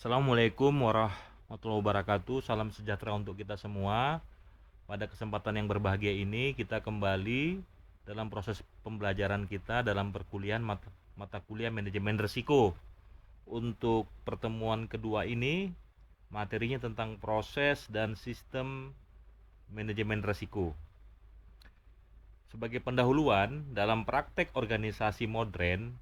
Assalamualaikum warahmatullahi wabarakatuh. Salam sejahtera untuk kita semua. Pada kesempatan yang berbahagia ini, kita kembali dalam proses pembelajaran kita dalam perkuliahan mata kuliah manajemen risiko. Untuk pertemuan kedua ini, materinya tentang proses dan sistem manajemen risiko. Sebagai pendahuluan, dalam praktek organisasi modern,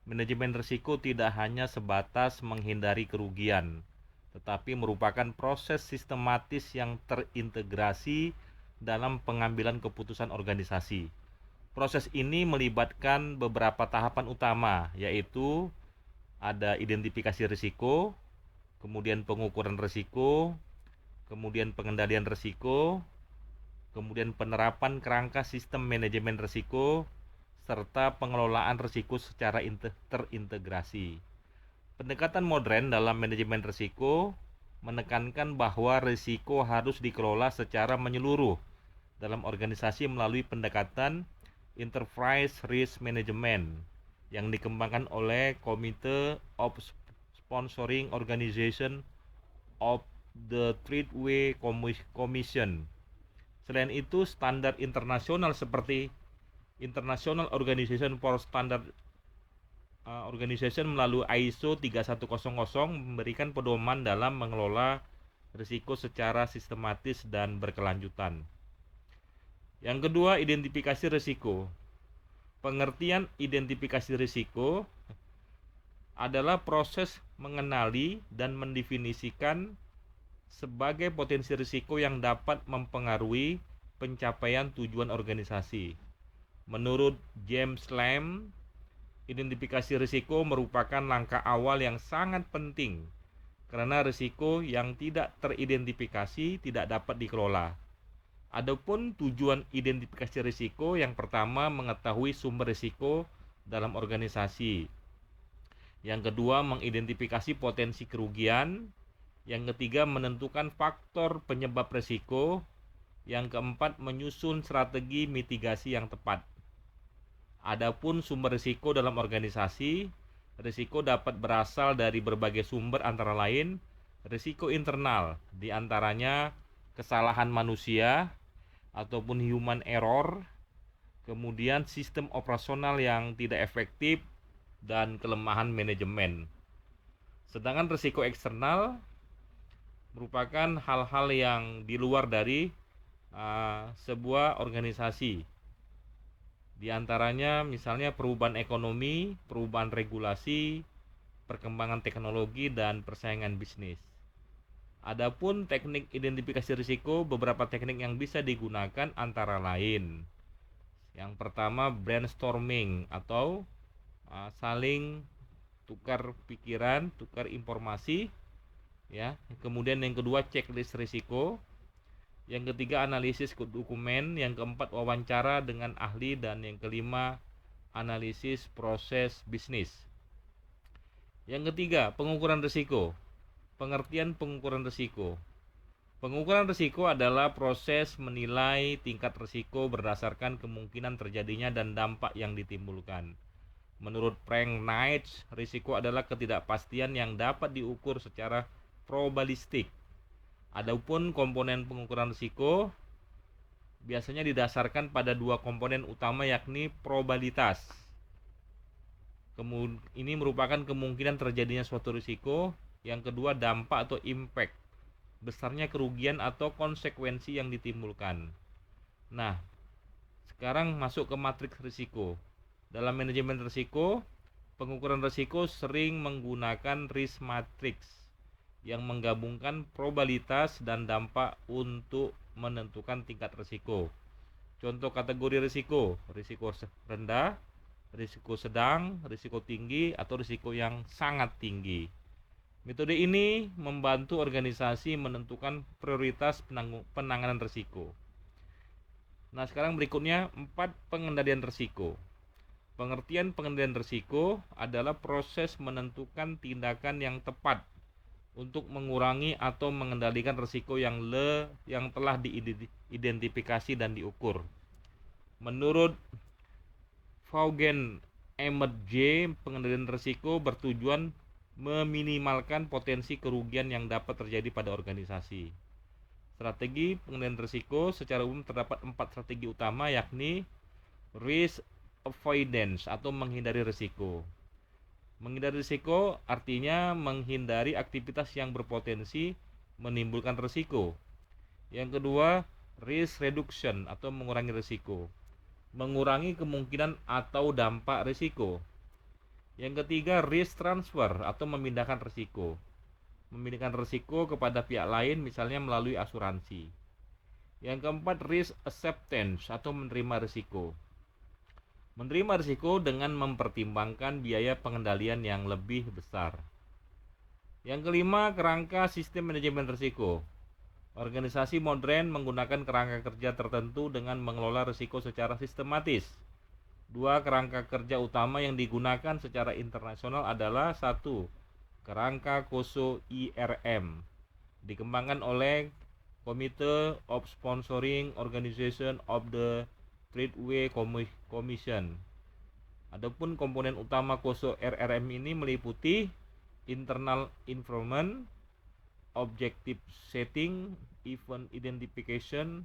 manajemen risiko tidak hanya sebatas menghindari kerugian, tetapi merupakan proses sistematis yang terintegrasi dalam pengambilan keputusan organisasi. Proses ini melibatkan beberapa tahapan utama, yaitu ada identifikasi risiko, kemudian pengukuran risiko, kemudian pengendalian risiko, kemudian penerapan kerangka sistem manajemen risiko, serta pengelolaan risiko secara terintegrasi. Pendekatan modern dalam manajemen risiko menekankan bahwa risiko harus dikelola secara menyeluruh dalam organisasi melalui pendekatan Enterprise Risk Management yang dikembangkan oleh Committee of Sponsoring Organization of the Tradeway Commission. Selain itu, standar internasional seperti International Organization for Standard Organization melalui ISO 3100 memberikan pedoman dalam mengelola risiko secara sistematis dan berkelanjutan. Yang kedua, identifikasi risiko. Pengertian identifikasi risiko adalah proses mengenali dan mendefinisikan sebagai potensi risiko yang dapat mempengaruhi pencapaian tujuan organisasi. Menurut James Lam, identifikasi risiko merupakan langkah awal yang sangat penting karena risiko yang tidak teridentifikasi tidak dapat dikelola. Adapun tujuan identifikasi risiko, yang pertama mengetahui sumber risiko dalam organisasi. Yang kedua, mengidentifikasi potensi kerugian. Yang ketiga, menentukan faktor penyebab risiko. Yang keempat, menyusun strategi mitigasi yang tepat. Adapun sumber risiko dalam organisasi, risiko dapat berasal dari berbagai sumber antara lain risiko internal, diantaranya kesalahan manusia ataupun human error, kemudian sistem operasional yang tidak efektif, dan kelemahan manajemen. Sedangkan risiko eksternal merupakan hal-hal yang di luar dari sebuah organisasi. Di antaranya misalnya perubahan ekonomi, perubahan regulasi, perkembangan teknologi, dan persaingan bisnis. Adapun teknik identifikasi risiko, beberapa teknik yang bisa digunakan antara lain. Yang pertama, brainstorming atau saling tukar pikiran, tukar informasi, ya. Kemudian yang kedua, checklist risiko. Yang ketiga, analisis dokumen. Yang keempat, wawancara dengan ahli. Dan yang kelima, analisis proses bisnis. Yang ketiga, pengukuran risiko. Pengertian pengukuran risiko. Pengukuran risiko adalah proses menilai tingkat risiko berdasarkan kemungkinan terjadinya dan dampak yang ditimbulkan. Menurut Frank Knight, risiko adalah ketidakpastian yang dapat diukur secara probabilistik. Adapun komponen pengukuran risiko biasanya didasarkan pada dua komponen utama, yakni probabilitas. Ini merupakan kemungkinan terjadinya suatu risiko. Yang kedua, dampak atau impact, besarnya kerugian atau konsekuensi yang ditimbulkan. Nah, sekarang masuk ke matriks risiko. Dalam manajemen risiko, pengukuran risiko sering menggunakan risk matrix yang menggabungkan probabilitas dan dampak untuk menentukan tingkat risiko. Contoh kategori risiko: risiko rendah, risiko sedang, risiko tinggi, atau risiko yang sangat tinggi. Metode ini membantu organisasi menentukan prioritas penanganan risiko. Nah, sekarang berikutnya 4 pengendalian risiko. Pengertian pengendalian risiko adalah proses menentukan tindakan yang tepat untuk mengurangi atau mengendalikan risiko yang telah diidentifikasi dan diukur. Menurut Vaughan Emmett J, pengendalian risiko bertujuan meminimalkan potensi kerugian yang dapat terjadi pada organisasi. Strategi pengendalian risiko secara umum terdapat 4 strategi utama, yakni risk avoidance atau menghindari risiko. Menghindari risiko artinya menghindari aktivitas yang berpotensi menimbulkan risiko. Yang kedua, risk reduction atau mengurangi risiko, mengurangi kemungkinan atau dampak risiko. Yang ketiga, risk transfer atau memindahkan risiko, memindahkan risiko kepada pihak lain, misalnya melalui asuransi. Yang keempat, risk acceptance atau menerima risiko, menerima risiko dengan mempertimbangkan biaya pengendalian yang lebih besar. Yang kelima, kerangka sistem manajemen risiko. Organisasi modern menggunakan kerangka kerja tertentu dengan mengelola risiko secara sistematis. Dua kerangka kerja utama yang digunakan secara internasional adalah: satu, kerangka KOSO IRM, dikembangkan oleh Committee of Sponsoring Organization of the Tradeway Commission. Adapun komponen utama KOSO RRM ini meliputi internal environment, objective setting, event identification,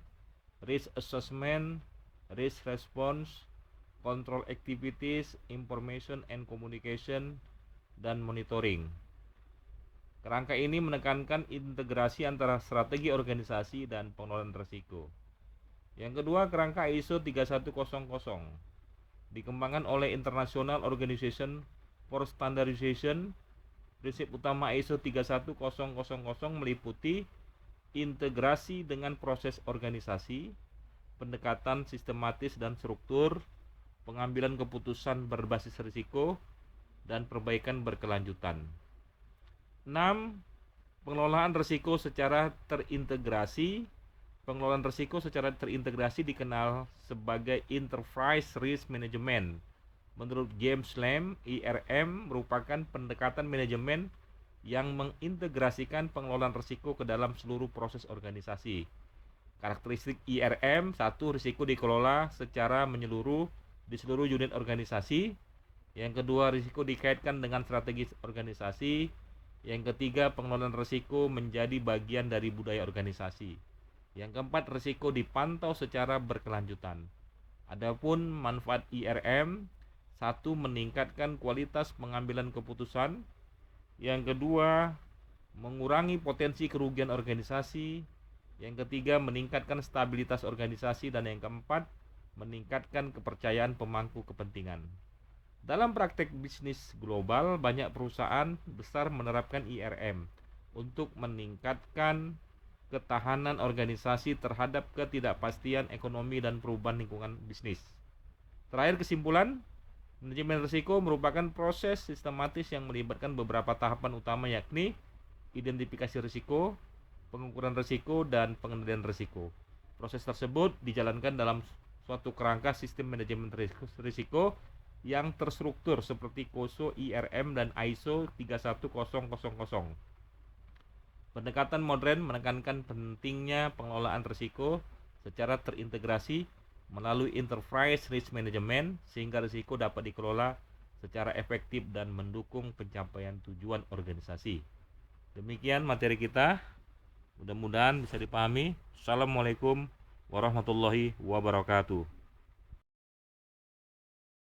risk assessment, risk response, control activities, information and communication, dan monitoring. Kerangka ini menekankan integrasi antara strategi organisasi dan pengelolaan risiko. Yang kedua, kerangka ISO 3100 dikembangkan oleh International Organization for Standardization. Prinsip utama ISO 31000 meliputi integrasi dengan proses organisasi, pendekatan sistematis dan struktur, pengambilan keputusan berbasis risiko, dan perbaikan berkelanjutan. 6. Pengelolaan risiko secara terintegrasi. Pengelolaan risiko secara terintegrasi dikenal sebagai Enterprise Risk Management. Menurut James Lam, IRM merupakan pendekatan manajemen yang mengintegrasikan pengelolaan risiko ke dalam seluruh proses organisasi. Karakteristik IRM: 1. Risiko dikelola secara menyeluruh di seluruh unit organisasi. Yang kedua, risiko dikaitkan dengan strategi organisasi. Yang ketiga, pengelolaan risiko menjadi bagian dari budaya organisasi. Yang keempat, risiko dipantau secara berkelanjutan. Adapun manfaat IRM: 1. Meningkatkan kualitas pengambilan keputusan. Yang kedua, mengurangi potensi kerugian organisasi. Yang ketiga, meningkatkan stabilitas organisasi. Dan yang keempat, meningkatkan kepercayaan pemangku kepentingan. Dalam praktek bisnis global, banyak perusahaan besar menerapkan IRM untuk meningkatkan ketahanan organisasi terhadap ketidakpastian ekonomi dan perubahan lingkungan bisnis. Terakhir, kesimpulan, manajemen risiko merupakan proses sistematis yang melibatkan beberapa tahapan utama, yakni identifikasi risiko, pengukuran risiko, dan pengendalian risiko. Proses tersebut dijalankan dalam suatu kerangka sistem manajemen risiko yang terstruktur seperti KOSO IRM dan ISO 31000. Pendekatan modern menekankan pentingnya pengelolaan risiko secara terintegrasi melalui Enterprise Risk Management sehingga risiko dapat dikelola secara efektif dan mendukung pencapaian tujuan organisasi. Demikian materi kita, mudah-mudahan bisa dipahami. Assalamualaikum warahmatullahi wabarakatuh.